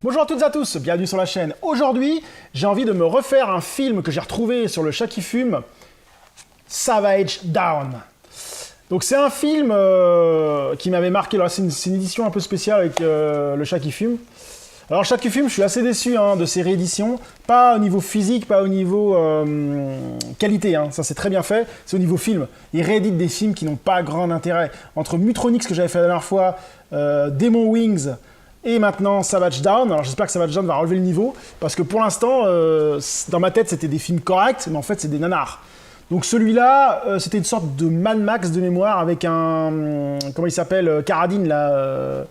Bonjour à toutes et à tous, bienvenue sur la chaîne. Aujourd'hui, j'ai envie de me refaire un film que j'ai retrouvé sur le chat qui fume, Savage Down. Donc c'est un film qui m'avait marqué, c'est une édition un peu spéciale avec le chat qui fume. Alors le chat qui fume, je suis assez déçu de ces rééditions, pas au niveau physique, pas au niveau qualité, ça c'est très bien fait, c'est au niveau film. Ils rééditent des films qui n'ont pas grand intérêt. Entre Mutronix que j'avais fait la dernière fois, Demon Wings, et maintenant Savage Down. Alors j'espère que Savage Down va relever le niveau, parce que pour l'instant, dans ma tête, c'était des films corrects, mais en fait, c'est des nanars. Donc celui-là, c'était une sorte de Mad Max de mémoire, avec un... comment il s'appelle, Carradine, là...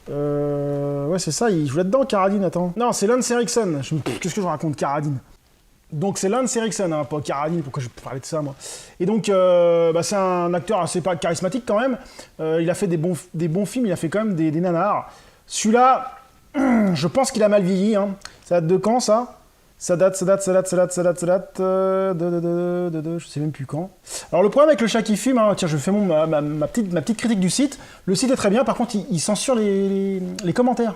ouais, c'est ça, il joue là-dedans, Carradine, attends. Non, c'est Lance Henriksen. Qu'est-ce que je raconte, Carradine? Donc c'est Lance Henriksen, pas Carradine, pourquoi je parlais de ça, moi. Et donc, c'est un acteur assez charismatique, quand même. Il a fait des bons films, il a fait quand même des nanars. Celui-là, je pense qu'il a mal vieilli. Ça date de quand, ça? Ça date je sais même plus quand. Alors le problème avec le chat qui fume, tiens, je fais ma petite critique du site. Le site est très bien, par contre, il censure les commentaires.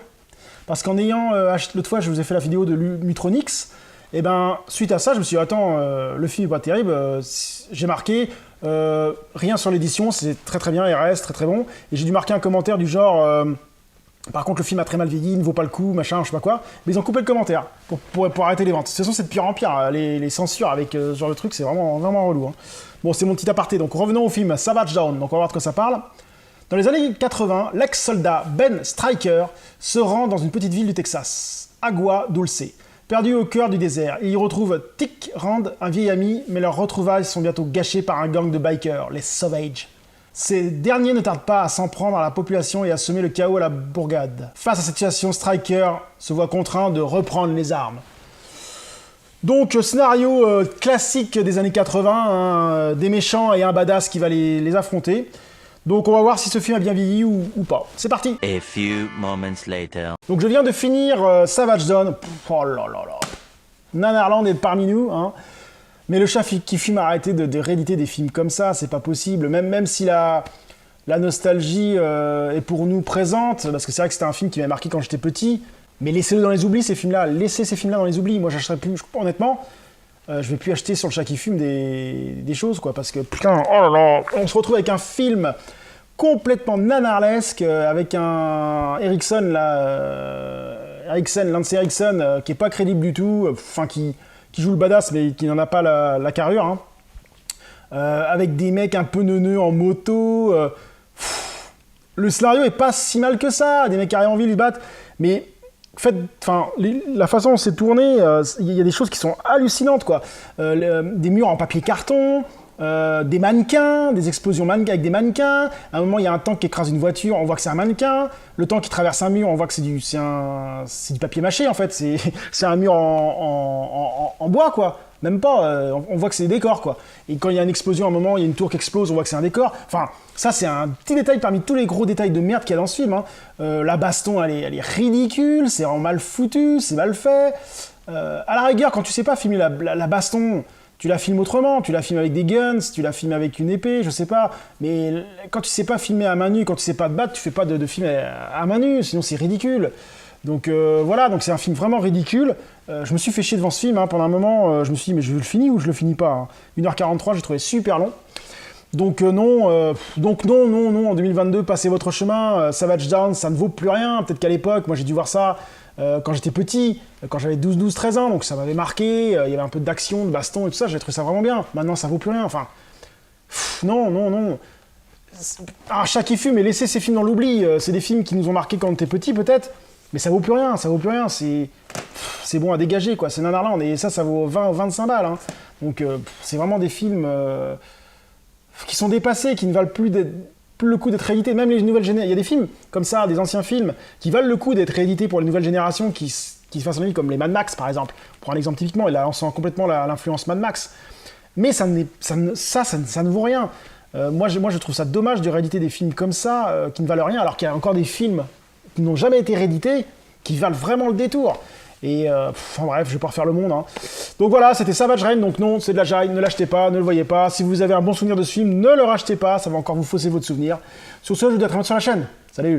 Parce qu'en ayant acheté, l'autre fois, je vous ai fait la vidéo de Mutronix, et ben, suite à ça, je me suis dit, attends, le film est pas terrible, j'ai marqué, rien sur l'édition, c'est très bien, RS, très bon, et j'ai dû marquer un commentaire du genre... par contre, le film a très mal vieilli, il ne vaut pas le coup, machin, je sais pas quoi. Mais ils ont coupé le commentaire pour arrêter les ventes. De toute façon, c'est de pire en pire. Les censures avec ce genre de truc, c'est vraiment relou. Bon, c'est mon petit aparté. Donc, revenons au film Savage Down. Donc, on va voir de quoi ça parle. Dans les années 80, l'ex-soldat Ben Stryker se rend dans une petite ville du Texas, Agua Dulce. Perdu au cœur du désert, il y retrouve Tick Rand, un vieil ami, mais leurs retrouvailles sont bientôt gâchées par un gang de bikers, les Savage. Ces derniers ne tardent pas à s'en prendre à la population et à semer le chaos à la bourgade. Face à cette situation, Stryker se voit contraint de reprendre les armes. Donc, scénario classique des années 80, des méchants et un badass qui va les affronter. Donc, on va voir si ce film a bien vieilli ou pas. C'est parti. A few moments later. Donc, je viens de finir Savage Dawn. Oh là là là. Nanarland est parmi nous, Mais le chat qui fume a arrêté de rééditer des films comme ça, c'est pas possible. Même si la nostalgie est pour nous présente, parce que c'est vrai que c'était un film qui m'a marqué quand j'étais petit, mais laissez-le dans les oublis, ces films-là. Laissez ces films-là dans les oublis. Moi, j'achèterais plus, honnêtement, je vais plus acheter sur le chat qui fume des choses, quoi, parce que putain, oh là là, on se retrouve avec un film complètement nanarlesque, avec un Henriksen, Lance Henriksen, qui est pas crédible du tout, qui joue le badass mais qui n'en a pas la carrure, avec des mecs un peu neuneux en moto. Le scénario est pas si mal que ça, des mecs qui arrivent en ville, ils battent, mais la façon dont c'est tourné, il y a des choses qui sont hallucinantes, quoi. Des murs en papier carton, des mannequins, des explosions avec des mannequins. À un moment, il y a un tank qui écrase une voiture, on voit que c'est un mannequin. Le tank qui traverse un mur, on voit que c'est du papier mâché, en fait. C'est un mur en bois, quoi. Même pas, on voit que c'est des décors, quoi. Et quand il y a une explosion, à un moment, il y a une tour qui explose, on voit que c'est un décor. Enfin, ça, c'est un petit détail parmi tous les gros détails de merde qu'il y a dans ce film. La baston, elle est ridicule, c'est vraiment mal foutu, c'est mal fait. À la rigueur, quand tu sais pas filmer la baston... Tu la filmes autrement, tu la filmes avec des guns, tu la filmes avec une épée, je sais pas. Mais quand tu sais pas filmer à main nue, quand tu sais pas te battre, tu fais pas de film à main nue, sinon c'est ridicule. Donc voilà, donc c'est un film vraiment ridicule. Je me suis fait chier devant ce film pendant un moment, je me suis dit mais je le finis ou je le finis pas 1h43, j'ai trouvé super long. Donc non, en 2022, passez votre chemin, Savage Down, ça ne vaut plus rien. Peut-être qu'à l'époque, moi j'ai dû voir ça quand j'étais petit, quand j'avais 13 ans, donc ça m'avait marqué, il y avait un peu d'action, de baston et tout ça, j'ai trouvé ça vraiment bien. Maintenant, ça vaut plus rien, enfin... non. Un chat qui fume et laisser ces films dans l'oubli, c'est des films qui nous ont marqués quand on était petit, peut-être, mais ça vaut plus rien, c'est bon à dégager, quoi, c'est nanarland, et ça vaut 20 ou 25 balles, Donc c'est vraiment des films qui sont dépassés, qui ne valent plus le coup d'être réédités, même les nouvelles générations. Il y a des films comme ça, des anciens films, qui valent le coup d'être réédités pour les nouvelles générations qui se fassent en ligne, comme les Mad Max, par exemple. Pour un exemple typiquement, là, on sent complètement l'influence Mad Max. Mais ça ne vaut rien. Moi, je trouve ça dommage de rééditer des films comme ça, qui ne valent rien, alors qu'il y a encore des films qui n'ont jamais été réédités, qui valent vraiment le détour. Et bref, je vais pas refaire le monde. Donc voilà, c'était Savage Rain, donc non, c'est de la jaille, ne l'achetez pas, ne le voyez pas. Si vous avez un bon souvenir de ce film, ne le rachetez pas, ça va encore vous fausser votre souvenir. Sur ce, je vous dis à très bientôt sur la chaîne. Salut!